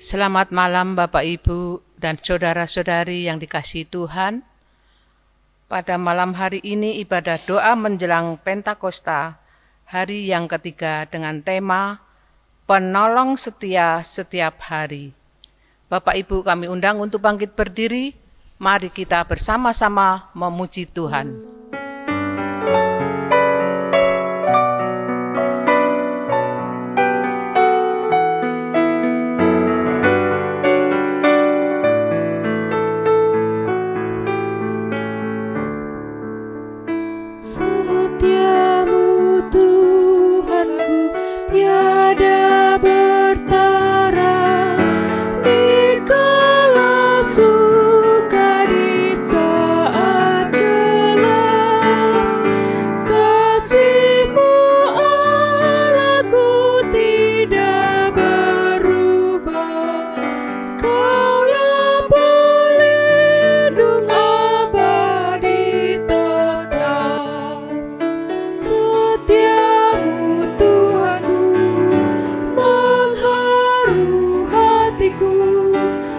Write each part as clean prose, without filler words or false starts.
Selamat malam Bapak Ibu dan saudara-saudari yang dikasihi Tuhan. Pada malam hari ini ibadah doa menjelang Pentakosta, hari yang ketiga dengan tema Penolong Setia Setiap Hari. Bapak Ibu kami undang untuk bangkit berdiri, mari kita bersama-sama memuji Tuhan. Setiamu Tuhanku tiada bertara, di kala suka di saat gelap. Kasih-Mu Allahku tidak berubah, Kaulah pelindung abadi tetap. Setiamu Tuhanku mengharu hatiku,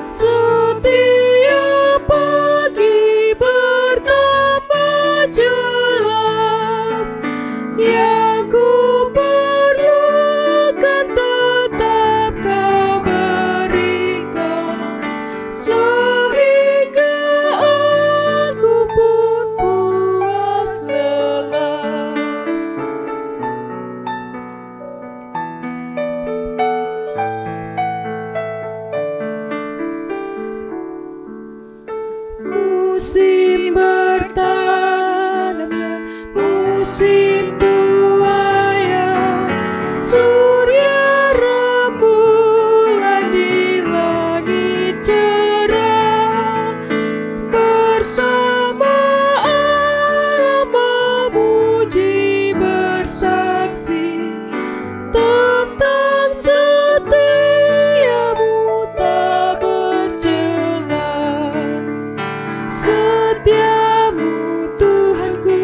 setiap pagi bertambah jelas. Yang ku perlukan tetap Kau berikan, sehingga aku pun puas lelas. Musim bertanam dan musim tuaian, surya rembulan di langit cerah. Bersama Allah memuji bersaksi tentang setiamu tak bercela. Setiamu Tuhanku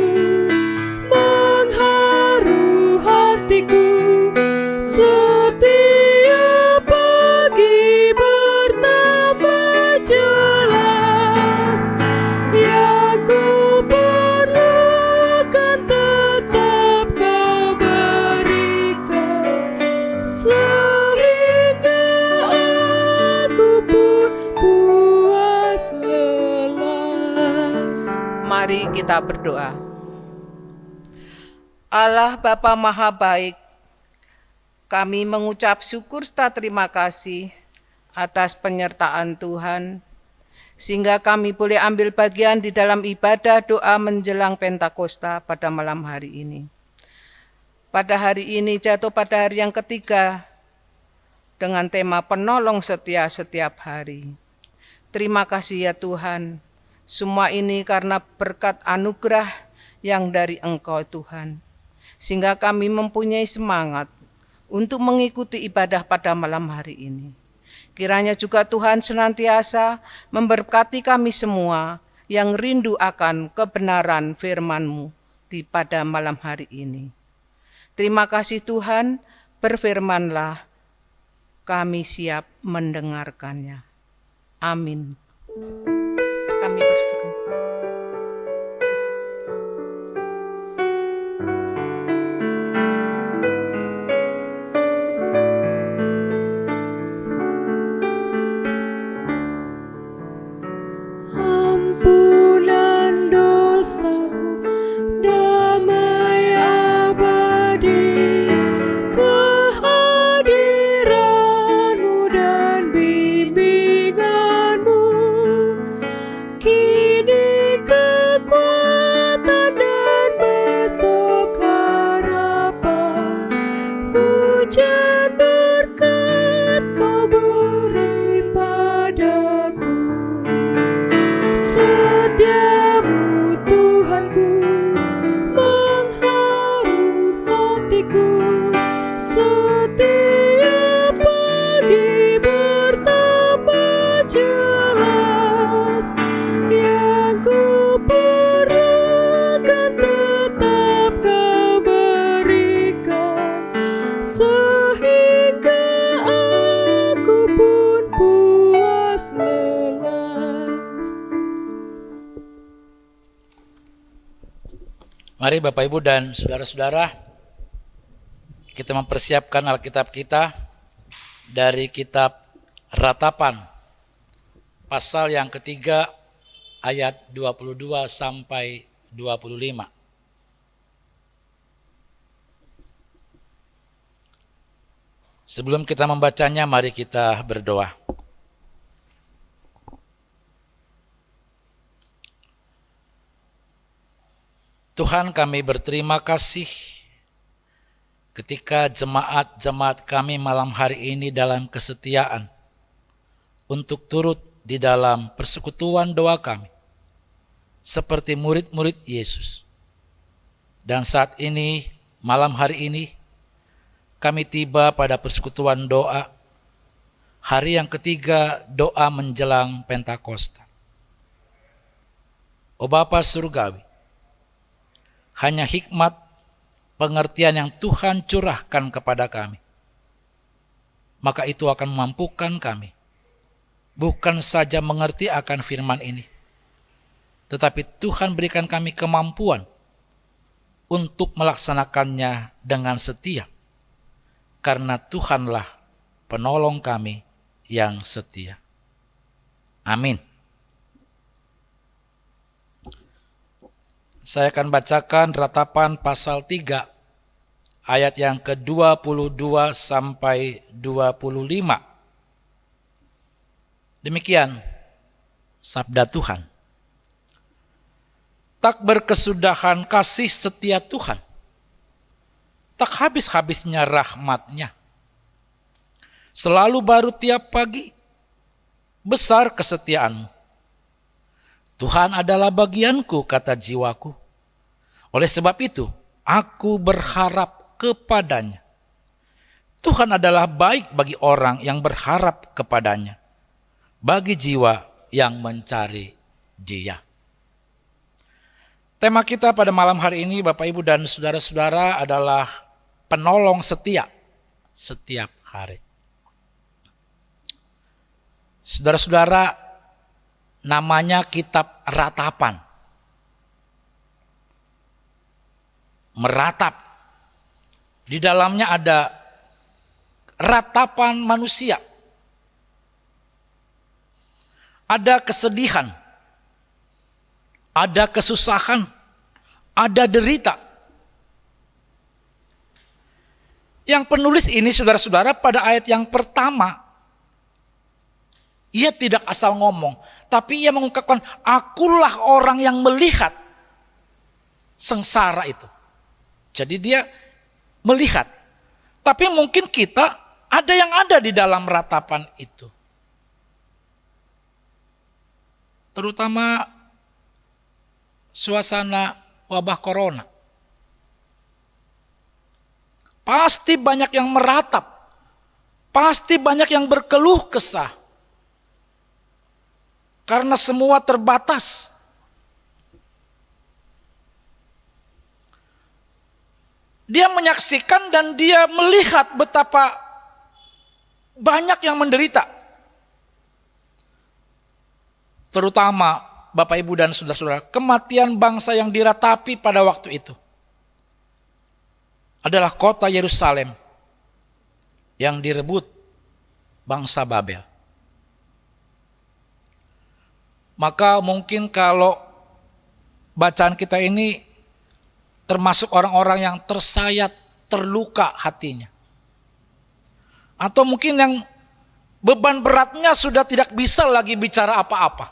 mengharu hatiku, setiap pagi bertambah jelas. Yang ku perlukan tetap Kau berikan, sehingga aku pun puas lelas. Mari kita berdoa. Allah Bapa Maha Baik, kami mengucap syukur serta terima kasih atas penyertaan Tuhan, sehingga kami boleh ambil bagian di dalam ibadah doa menjelang Pentakosta pada malam hari ini. Pada hari ini jatuh pada hari yang ketiga dengan tema penolong setia setiap hari. Terima kasih ya Tuhan, semua ini karena berkat anugerah yang dari Engkau Tuhan, sehingga kami mempunyai semangat untuk mengikuti ibadah pada malam hari ini. Kiranya juga Tuhan senantiasa memberkati kami semua yang rindu akan kebenaran firman-Mu pada malam hari ini. Terima kasih Tuhan, berfirmanlah, kami siap mendengarkannya. Amin. Kami bersyukur. Ampunan dosamu, damai abadi, kehadiran-Mu dan bimbingan-Mu Mari Bapak Ibu dan saudara-saudara, kita mempersiapkan Alkitab kita dari kitab Ratapan, pasal yang ketiga ayat 22 sampai 25. Sebelum kita membacanya, mari kita berdoa. Tuhan, kami berterima kasih ketika jemaat-jemaat kami malam hari ini dalam kesetiaan untuk turut di dalam persekutuan doa kami seperti murid-murid Yesus. Dan saat ini, malam hari ini, kami tiba pada persekutuan doa, hari yang ketiga doa menjelang Pentakosta. Oh Bapa Surgawi, hanya hikmat pengertian yang Tuhan curahkan kepada kami, maka itu akan memampukan kami bukan saja mengerti akan firman ini, tetapi Tuhan berikan kami kemampuan untuk melaksanakannya dengan setia, karena Tuhanlah penolong kami yang setia. Amin. Saya akan bacakan Ratapan pasal 3 ayat yang ke-22 sampai 25. Demikian sabda Tuhan. Tak berkesudahan kasih setia Tuhan, tak habis-habisnya rahmat-Nya. Selalu baru tiap pagi, besar kesetiaan-Mu. Tuhan adalah bagianku, kata jiwaku. Oleh sebab itu, aku berharap kepadanya. Tuhan adalah baik bagi orang yang berharap kepadanya, bagi jiwa yang mencari Dia. Tema kita pada malam hari ini, Bapak Ibu dan saudara-saudara, adalah penolong setia setiap hari. Saudara-saudara, namanya kitab Ratapan. Meratap. Di dalamnya ada ratapan manusia. Ada kesedihan, ada kesusahan, ada derita. Yang penulis ini, saudara-saudara, pada ayat yang pertama, ia tidak asal ngomong, tapi ia mengungkapkan, akulah orang yang melihat sengsara itu. Jadi dia melihat. Tapi mungkin kita ada yang ada di dalam ratapan itu. Terutama suasana wabah corona. Pasti banyak yang meratap. Pasti banyak yang berkeluh kesah. Karena semua terbatas. Dia menyaksikan dan dia melihat betapa banyak yang menderita. Terutama Bapak Ibu dan saudara-saudara, kematian bangsa yang diratapi pada waktu itu adalah kota Yerusalem yang direbut bangsa Babel. Maka mungkin kalau bacaan kita ini termasuk orang-orang yang tersayat, terluka hatinya. Atau mungkin yang beban beratnya sudah tidak bisa lagi bicara apa-apa.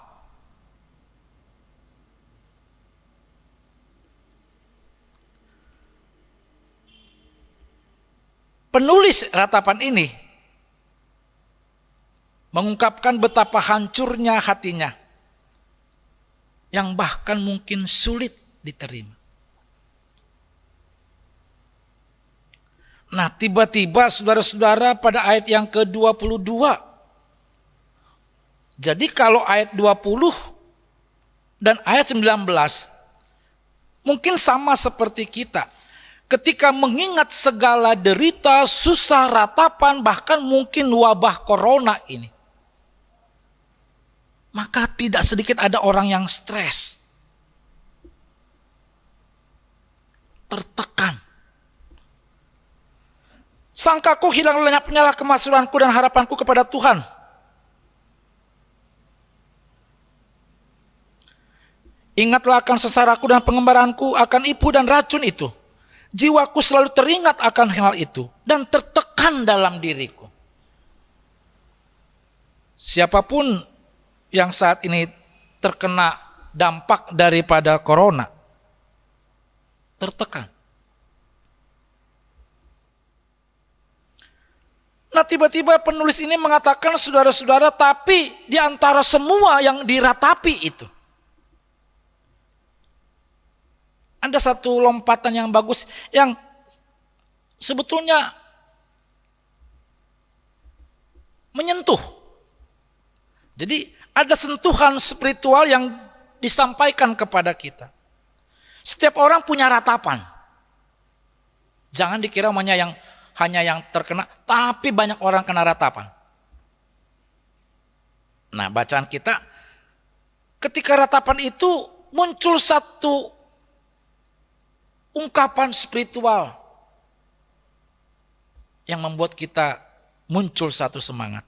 Penulis ratapan ini mengungkapkan betapa hancurnya hatinya, yang bahkan mungkin sulit diterima. Nah, tiba-tiba saudara-saudara pada ayat yang ke-22. Jadi kalau ayat 20 dan ayat 19 mungkin sama seperti kita. Ketika mengingat segala derita, susah, ratapan, bahkan mungkin wabah corona ini. Maka tidak sedikit ada orang yang stres. Sangkaku hilang lenyapnyalah kemasuranku dan harapanku kepada Tuhan. Ingatlah akan sesaraku dan pengembaranku, akan ipu dan racun itu. Jiwaku selalu teringat akan hal itu dan tertekan dalam diriku. Siapapun yang saat ini terkena dampak daripada corona, tertekan. Nah, tiba-tiba penulis ini mengatakan, saudara-saudara, tapi di antara semua yang diratapi itu, ada satu lompatan yang bagus yang sebetulnya menyentuh. Jadi ada sentuhan spiritual yang disampaikan kepada kita. Setiap orang punya ratapan. Jangan dikira hanya yang terkena, tapi banyak orang kena ratapan. Nah, bacaan kita, ketika ratapan itu muncul satu ungkapan spiritual yang membuat kita muncul satu semangat.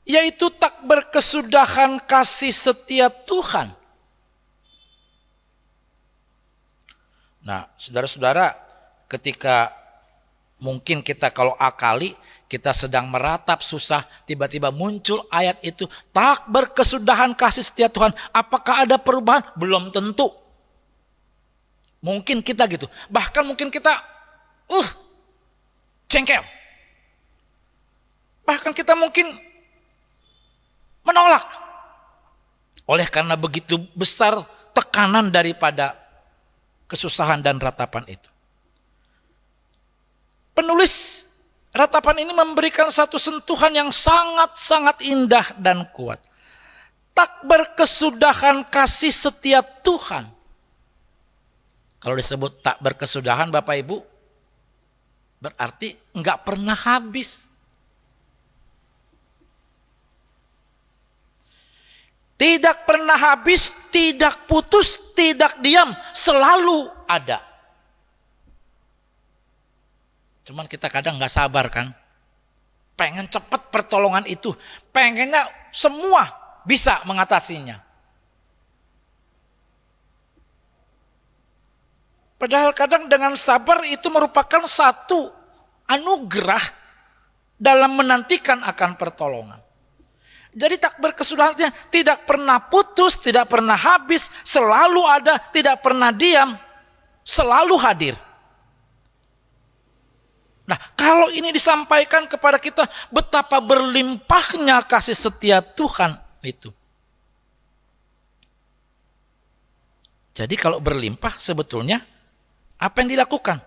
Yaitu tak berkesudahan kasih setia Tuhan. Nah, saudara-saudara, ketika mungkin kita kalau akali, kita sedang meratap susah, tiba-tiba muncul ayat itu, tak berkesudahan kasih setia Tuhan. Apakah ada perubahan? Belum tentu. Mungkin kita gitu. Bahkan mungkin kita jengkel. Bahkan kita mungkin menolak. Oleh karena begitu besar tekanan daripada kesusahan dan ratapan itu. Penulis ratapan ini memberikan satu sentuhan yang sangat-sangat indah dan kuat. Tak berkesudahan kasih setia Tuhan. Kalau disebut tak berkesudahan Bapak Ibu, berarti enggak pernah habis. Tidak pernah habis, tidak putus, tidak diam, selalu ada. Cuman kita kadang gak sabar kan. Pengen cepat pertolongan itu. Pengennya semua bisa mengatasinya. Padahal kadang dengan sabar itu merupakan satu anugerah dalam menantikan akan pertolongan. Jadi tak berkesudahan tidak pernah putus, tidak pernah habis, selalu ada, tidak pernah diam, selalu hadir. Nah, kalau ini disampaikan kepada kita, betapa berlimpahnya kasih setia Tuhan itu. Jadi kalau berlimpah sebetulnya apa yang dilakukan?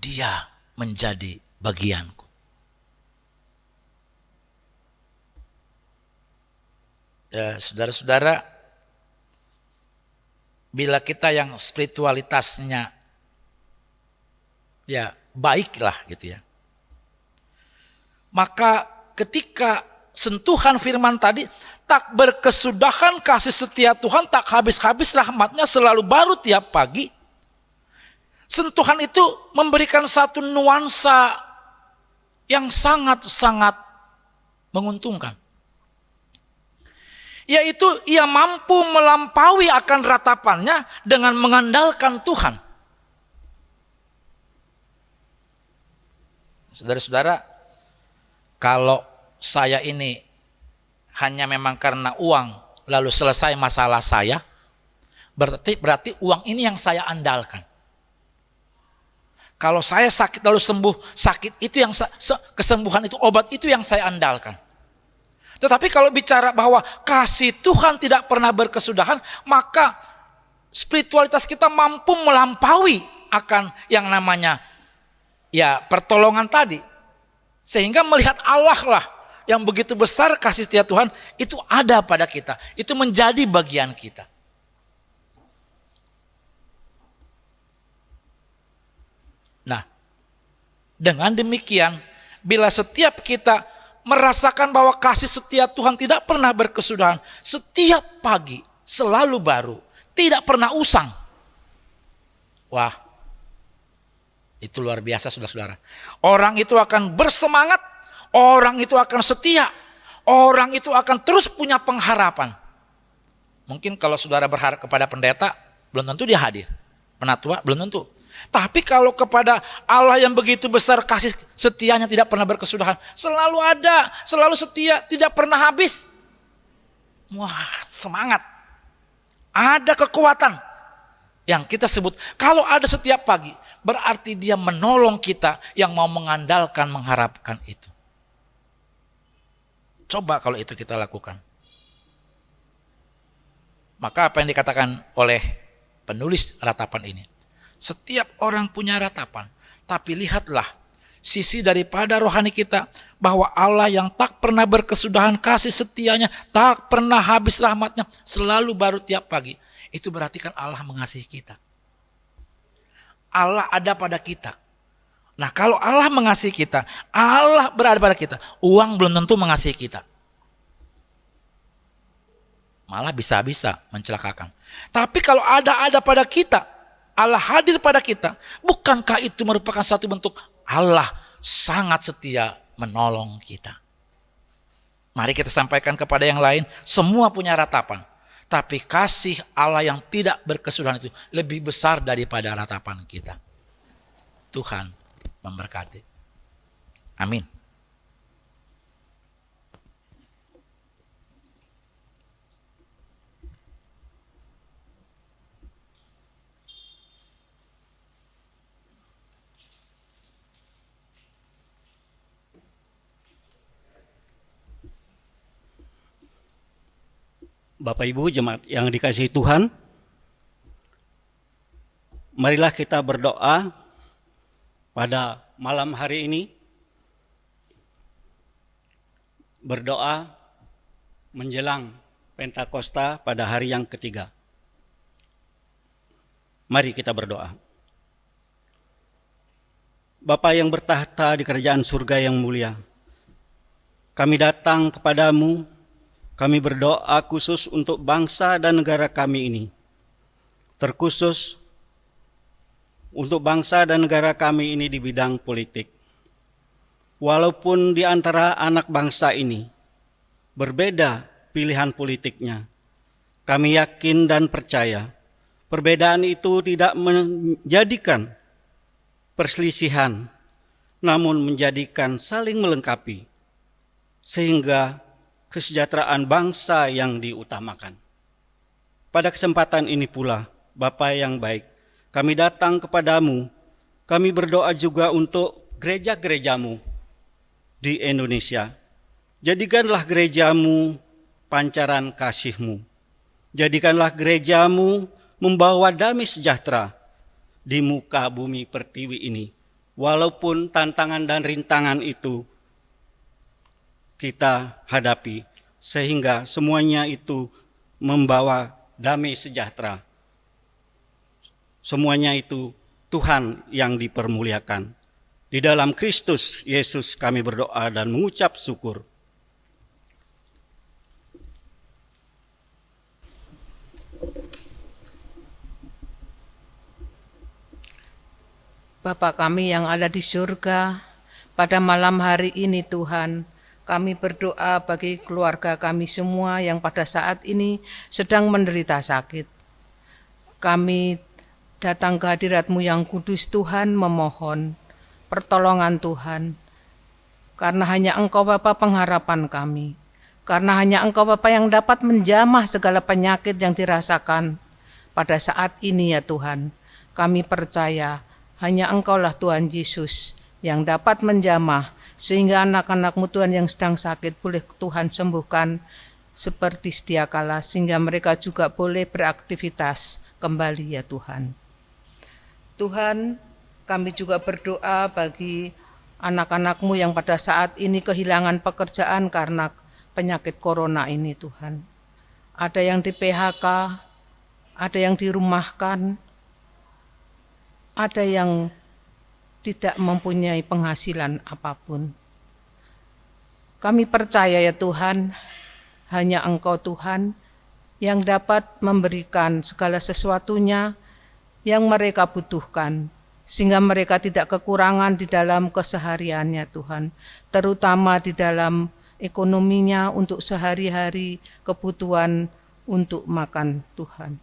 Dia menjadi bagianku. Ya, saudara-saudara, bila kita yang spiritualitasnya ya baiklah gitu ya, maka ketika sentuhan firman tadi, tak berkesudahan kasih setia Tuhan, tak habis-habis rahmatnya selalu baru tiap pagi. Sentuhan itu memberikan satu nuansa yang sangat-sangat menguntungkan. Yaitu ia mampu melampaui akan ratapannya dengan mengandalkan Tuhan. Saudara-saudara, kalau saya ini hanya memang karena uang lalu selesai masalah saya, berarti uang ini yang saya andalkan. Kalau saya sakit lalu sembuh, sakit itu yang kesembuhan itu, obat itu yang saya andalkan. Tetapi kalau bicara bahwa kasih Tuhan tidak pernah berkesudahan, maka spiritualitas kita mampu melampaui akan yang namanya ya pertolongan tadi. Sehingga melihat Allah lah yang begitu besar kasih setia Tuhan itu ada pada kita. Itu menjadi bagian kita. Nah, dengan demikian bila setiap kita merasakan bahwa kasih setia Tuhan tidak pernah berkesudahan, setiap pagi selalu baru, tidak pernah usang. Wah, itu luar biasa saudara-saudara. Orang itu akan bersemangat, orang itu akan setia, orang itu akan terus punya pengharapan. Mungkin kalau saudara berharap kepada pendeta, belum tentu dia hadir. Penatua, belum tentu. Tapi kalau kepada Allah yang begitu besar kasih setianya tidak pernah berkesudahan, selalu ada, selalu setia, tidak pernah habis. Wah, semangat. Ada kekuatan yang kita sebut, kalau ada setiap pagi, berarti dia menolong kita yang mau mengandalkan, mengharapkan itu. Coba kalau itu kita lakukan. Maka apa yang dikatakan oleh penulis ratapan ini, setiap orang punya ratapan, tapi lihatlah sisi daripada rohani kita, bahwa Allah yang tak pernah berkesudahan kasih setianya, tak pernah habis rahmatnya, selalu baru tiap pagi. Itu berarti kan Allah mengasihi kita. Allah ada pada kita. Nah, kalau Allah mengasihi kita, Allah berada pada kita, uang belum tentu mengasihi kita. Malah bisa-bisa mencelakakan. Tapi kalau ada pada kita, Allah hadir pada kita, bukankah itu merupakan satu bentuk Allah sangat setia menolong kita? Mari kita sampaikan kepada yang lain, semua punya ratapan. Tapi kasih Allah yang tidak berkesudahan itu lebih besar daripada ratapan kita. Tuhan memberkati. Amin. Bapak Ibu jemaat yang dikasihi Tuhan, marilah kita berdoa pada malam hari ini. Berdoa menjelang Pentakosta pada hari yang ketiga. Mari kita berdoa. Bapa yang bertahta di kerajaan surga yang mulia, kami datang kepadamu. Kami berdoa khusus untuk bangsa dan negara kami ini. Terkhusus untuk bangsa dan negara kami ini di bidang politik. Walaupun di antara anak bangsa ini berbeda pilihan politiknya, kami yakin dan percaya perbedaan itu tidak menjadikan perselisihan, namun menjadikan saling melengkapi, sehingga kesejahteraan bangsa yang diutamakan. Pada kesempatan ini pula, Bapa yang baik, kami datang kepadamu, kami berdoa juga untuk gereja-gerejamu di Indonesia. Jadikanlah gerejamu pancaran kasih-Mu. Jadikanlah gerejamu membawa damai sejahtera di muka bumi pertiwi ini. Walaupun tantangan dan rintangan itu kita hadapi, sehingga semuanya itu membawa damai sejahtera. Semuanya itu Tuhan yang dipermuliakan. Di dalam Kristus Yesus kami berdoa dan mengucap syukur. Bapa kami yang ada di surga, pada malam hari ini Tuhan, kami berdoa bagi keluarga kami semua yang pada saat ini sedang menderita sakit. Kami datang ke hadirat-Mu yang kudus Tuhan, memohon pertolongan Tuhan. Karena hanya Engkau Bapa pengharapan kami. Karena hanya Engkau Bapa yang dapat menjamah segala penyakit yang dirasakan pada saat ini ya Tuhan. Kami percaya hanya Engkaulah Tuhan Yesus yang dapat menjamah, sehingga anak-anak-Mu Tuhan yang sedang sakit boleh Tuhan sembuhkan seperti sedia kala, sehingga mereka juga boleh beraktivitas kembali ya Tuhan. Tuhan, kami juga berdoa bagi anak-anak-Mu yang pada saat ini kehilangan pekerjaan karena penyakit corona ini Tuhan. Ada yang di PHK, ada yang dirumahkan, ada yang tidak mempunyai penghasilan apapun. Kami percaya ya Tuhan, hanya Engkau Tuhan yang dapat memberikan segala sesuatunya yang mereka butuhkan, sehingga mereka tidak kekurangan di dalam kesehariannya Tuhan, terutama di dalam ekonominya untuk sehari-hari, kebutuhan untuk makan Tuhan.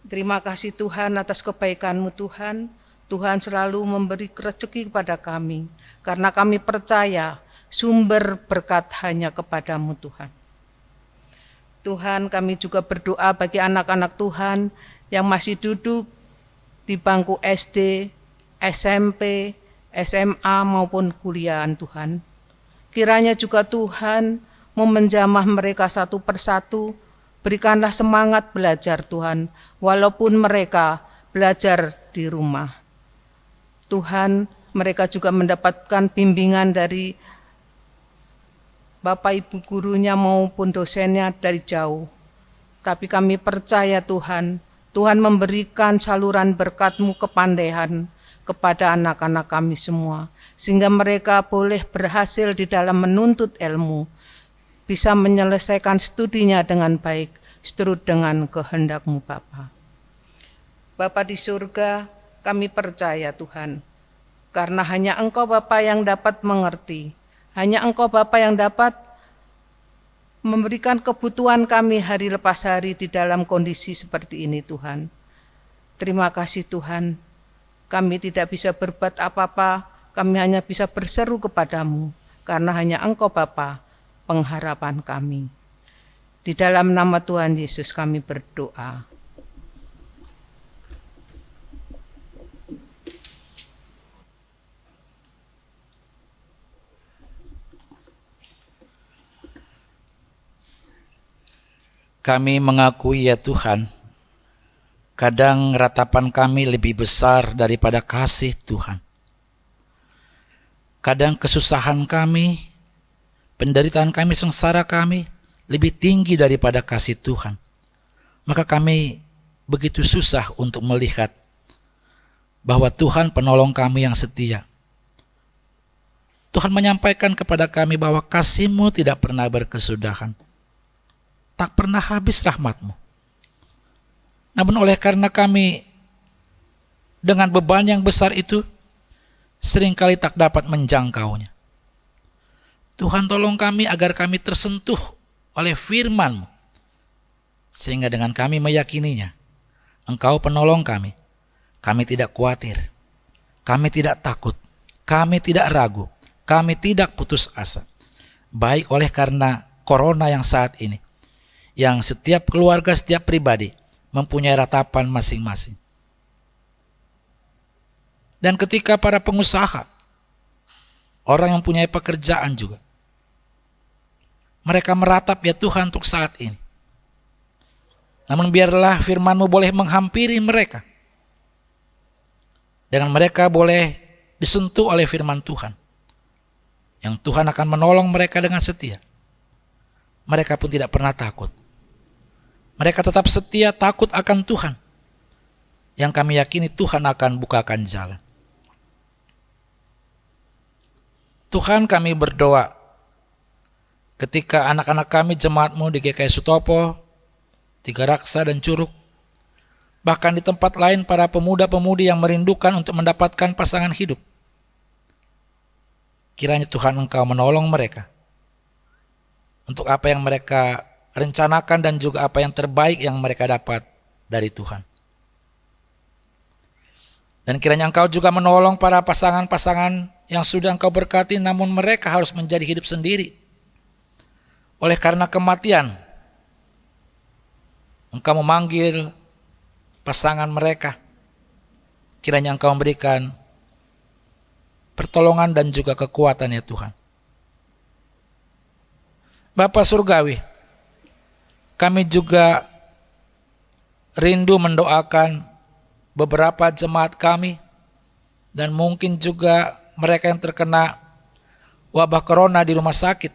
Terima kasih Tuhan atas kebaikan-Mu Tuhan. Tuhan selalu memberi rezeki kepada kami, karena kami percaya sumber berkat hanya kepada-Mu Tuhan. Tuhan, kami juga berdoa bagi anak-anak Tuhan yang masih duduk di bangku SD, SMP, SMA maupun kuliahan Tuhan. Kiranya juga Tuhan memenjamah mereka satu persatu, berikanlah semangat belajar Tuhan, walaupun mereka belajar di rumah. Tuhan, mereka juga mendapatkan bimbingan dari Bapak Ibu gurunya maupun dosennya dari jauh. Tapi kami percaya Tuhan, Tuhan memberikan saluran berkat-Mu kepandaian kepada anak-anak kami semua, sehingga mereka boleh berhasil di dalam menuntut ilmu, bisa menyelesaikan studinya dengan baik, seturut dengan kehendak-Mu Bapa. Bapa di surga, kami percaya Tuhan, karena hanya Engkau Bapa yang dapat mengerti, hanya Engkau Bapa yang dapat memberikan kebutuhan kami hari lepas hari di dalam kondisi seperti ini Tuhan. Terima kasih Tuhan, kami tidak bisa berbuat apa-apa, kami hanya bisa berseru kepada-Mu, karena hanya Engkau Bapa pengharapan kami. Di dalam nama Tuhan Yesus kami berdoa. Kami mengakui ya Tuhan, kadang ratapan kami lebih besar daripada kasih Tuhan. Kadang kesusahan kami, penderitaan kami, sengsara kami lebih tinggi daripada kasih Tuhan. Maka kami begitu susah untuk melihat bahwa Tuhan penolong kami yang setia. Tuhan menyampaikan kepada kami bahwa kasih-Mu tidak pernah berkesudahan. Tak pernah habis rahmat-Mu. Namun oleh karena kami dengan beban yang besar itu, seringkali tak dapat menjangkaunya. Tuhan tolong kami agar kami tersentuh oleh firman-Mu, sehingga dengan kami meyakininya, Engkau penolong kami. Kami tidak khawatir, kami tidak takut, kami tidak ragu, kami tidak putus asa. Baik oleh karena corona yang saat ini, yang setiap keluarga, setiap pribadi mempunyai ratapan masing-masing. Dan ketika para pengusaha, orang yang mempunyai pekerjaan juga, mereka meratap ya Tuhan untuk saat ini. Namun biarlah firman-Mu boleh menghampiri mereka. Dengan mereka boleh disentuh oleh firman Tuhan, yang Tuhan akan menolong mereka dengan setia. Mereka pun tidak pernah takut. Mereka tetap setia, takut akan Tuhan, yang kami yakini Tuhan akan bukakan jalan. Tuhan, kami berdoa ketika anak-anak kami jemaat-Mu di GKI Sutopo, Tiga Raksa dan Curug, bahkan di tempat lain para pemuda-pemudi yang merindukan untuk mendapatkan pasangan hidup. Kiranya Tuhan Engkau menolong mereka untuk apa yang mereka rencanakan dan juga apa yang terbaik yang mereka dapat dari Tuhan. Dan kiranya Engkau juga menolong para pasangan-pasangan yang sudah Engkau berkati, namun mereka harus menjadi hidup sendiri oleh karena kematian. Engkau memanggil pasangan mereka. Kiranya Engkau memberikan pertolongan dan juga kekuatan ya Tuhan. Bapa Surgawi, kami juga rindu mendoakan beberapa jemaat kami dan mungkin juga mereka yang terkena wabah corona di rumah sakit.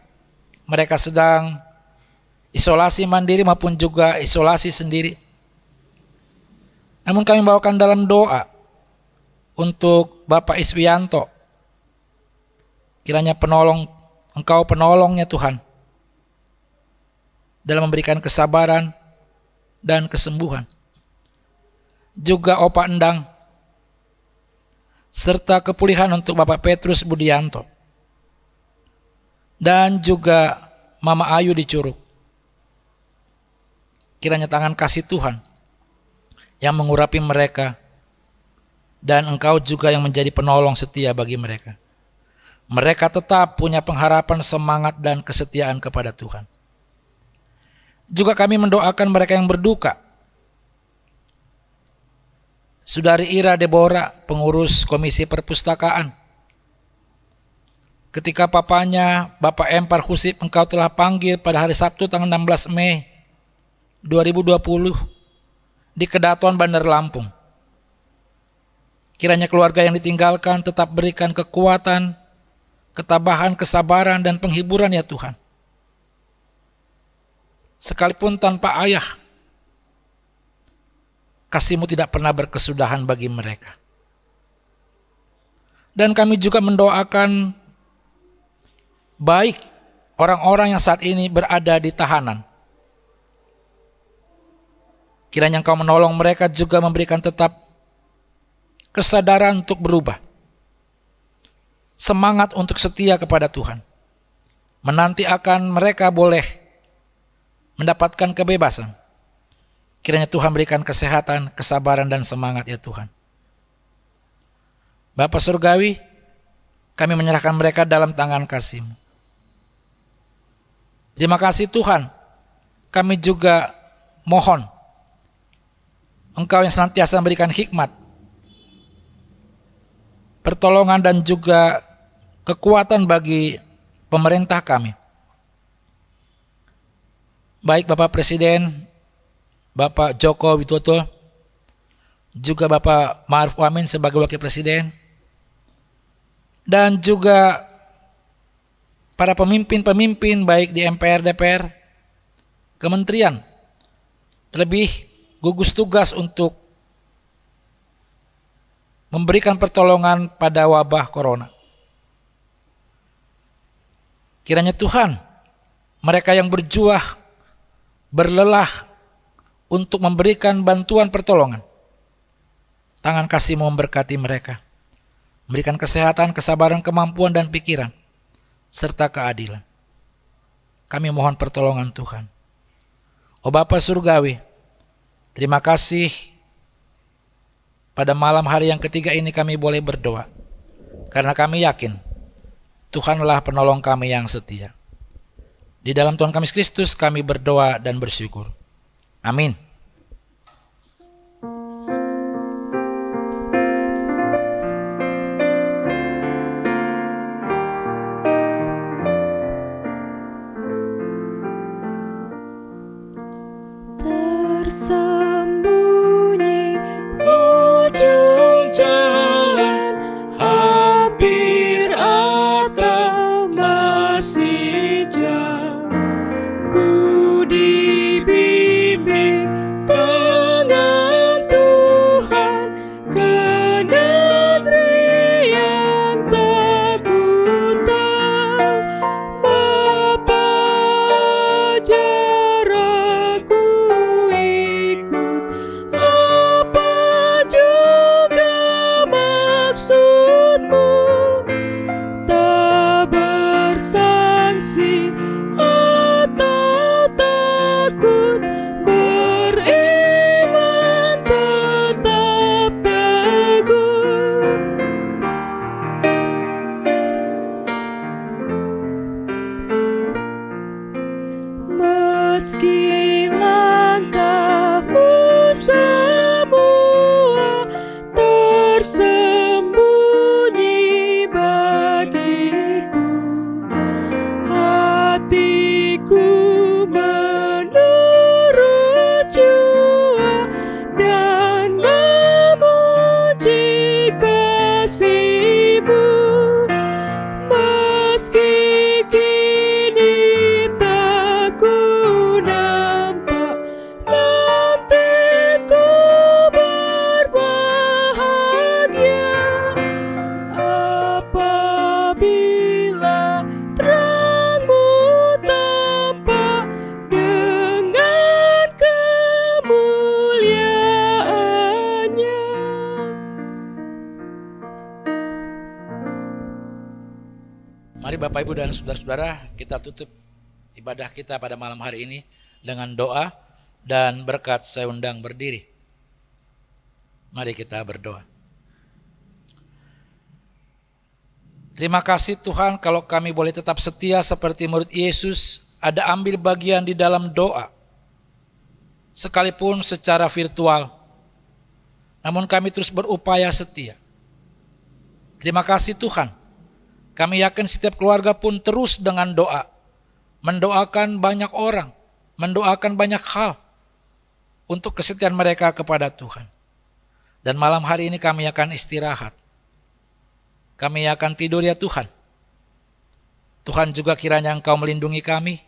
Mereka sedang isolasi mandiri maupun juga isolasi sendiri. Namun kami bawakan dalam doa untuk Bapak Iswianto. Kiranya Engkau penolongnya Tuhan. dalam memberikan kesabaran dan kesembuhan. Juga Opa Endang, serta kepulihan untuk Bapak Petrus Budianto, dan juga Mama Ayu di Curug. Kiranya tangan kasih Tuhan yang mengurapi mereka, dan Engkau juga yang menjadi penolong setia bagi mereka. Mereka tetap punya pengharapan, semangat, dan kesetiaan kepada Tuhan. Juga kami mendoakan mereka yang berduka. Saudari Ira Deborah, pengurus Komisi Perpustakaan. Ketika papanya, Bapak Empar Husip, Engkau telah panggil pada hari Sabtu tanggal 16 Mei 2020 di Kedatuan Bandar Lampung. Kiranya keluarga yang ditinggalkan tetap berikan kekuatan, ketabahan, kesabaran, dan penghiburan ya Tuhan. Sekalipun tanpa ayah, kasih-Mu tidak pernah berkesudahan bagi mereka. Dan kami juga mendoakan baik orang-orang yang saat ini berada di tahanan. Kiranya Engkau menolong mereka, juga memberikan tetap kesadaran untuk berubah, semangat untuk setia kepada Tuhan, menanti akan mereka boleh mendapatkan kebebasan. Kiranya Tuhan berikan kesehatan, kesabaran, dan semangat ya Tuhan. Bapa Surgawi, kami menyerahkan mereka dalam tangan kasih-Mu. Terima kasih Tuhan. Kami juga mohon Engkau yang senantiasa memberikan hikmat, pertolongan, dan juga kekuatan bagi pemerintah kami. Baik Bapak Presiden, Bapak Joko Widodo, juga Bapak Ma'ruf Amin sebagai Wakil Presiden, dan juga para pemimpin-pemimpin baik di MPR, DPR, kementerian, terlebih gugus tugas untuk memberikan pertolongan pada wabah corona. Kiranya Tuhan, mereka yang berjuang, berlelah untuk memberikan bantuan pertolongan, tangan kasih-Mu memberkati mereka, memberikan kesehatan, kesabaran, kemampuan, dan pikiran, serta keadilan. Kami mohon pertolongan Tuhan. Oh Bapa Surgawi, terima kasih pada malam hari yang ketiga ini kami boleh berdoa, karena kami yakin Tuhanlah penolong kami yang setia. Di dalam Tuhan kami Kristus kami berdoa dan bersyukur. Amin. Tersembunyi ujung jalan, hampir atau masih jauh, ku dibimbing tangan Tuhan ke negeri yang tak ku tahu. Bapa ajar aku ikut, apa juga maksud-Mu, tak bersangsi atau takut, beriman tetap teguh. Meski langkahmu semua tersembunyi bagiku, hatiku menurut jua dan memuji kasih-Mu. Meski kini tak ku nampak, Mari Bapak Ibu dan saudara-saudara, kita tutup ibadah kita pada malam hari ini dengan doa dan berkat. Saya undang berdiri. Mari kita berdoa. Terima kasih Tuhan kalau kami boleh tetap setia seperti murid Yesus, ada ambil bagian di dalam doa, sekalipun secara virtual. Namun kami terus berupaya setia. Terima kasih Tuhan. Kami yakin setiap keluarga pun terus dengan doa, mendoakan banyak orang, mendoakan banyak hal untuk kesetiaan mereka kepada Tuhan. Dan malam hari ini kami akan istirahat. Kami akan tidur ya Tuhan. Tuhan juga kiranya Engkau melindungi kami,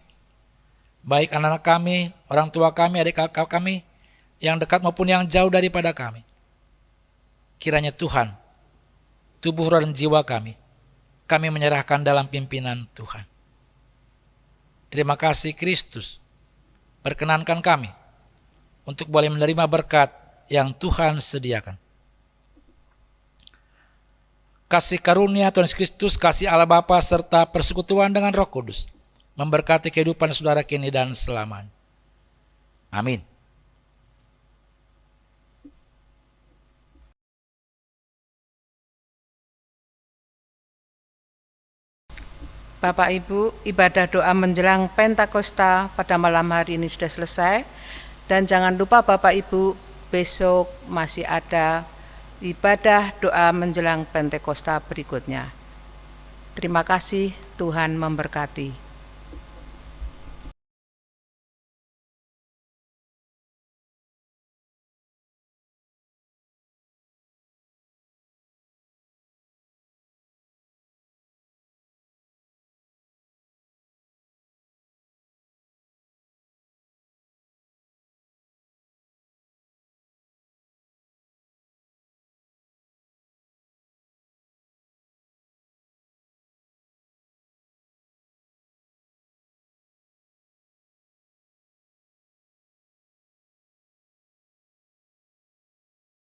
baik anak-anak kami, orang tua kami, adik kakak kami, yang dekat maupun yang jauh daripada kami. Kiranya Tuhan, tubuh roh dan jiwa kami menyerahkan dalam pimpinan Tuhan. Terima kasih Kristus, perkenankan kami untuk boleh menerima berkat yang Tuhan sediakan. Kasih karunia Tuhan Yesus Kristus, kasih Allah Bapa serta persekutuan dengan Roh Kudus memberkati kehidupan saudara kini dan selamanya. Amin. Bapak Ibu, ibadah doa menjelang Pentakosta pada malam hari ini sudah selesai. Dan jangan lupa Bapak Ibu, besok masih ada ibadah doa menjelang Pentakosta berikutnya. Terima kasih, Tuhan memberkati.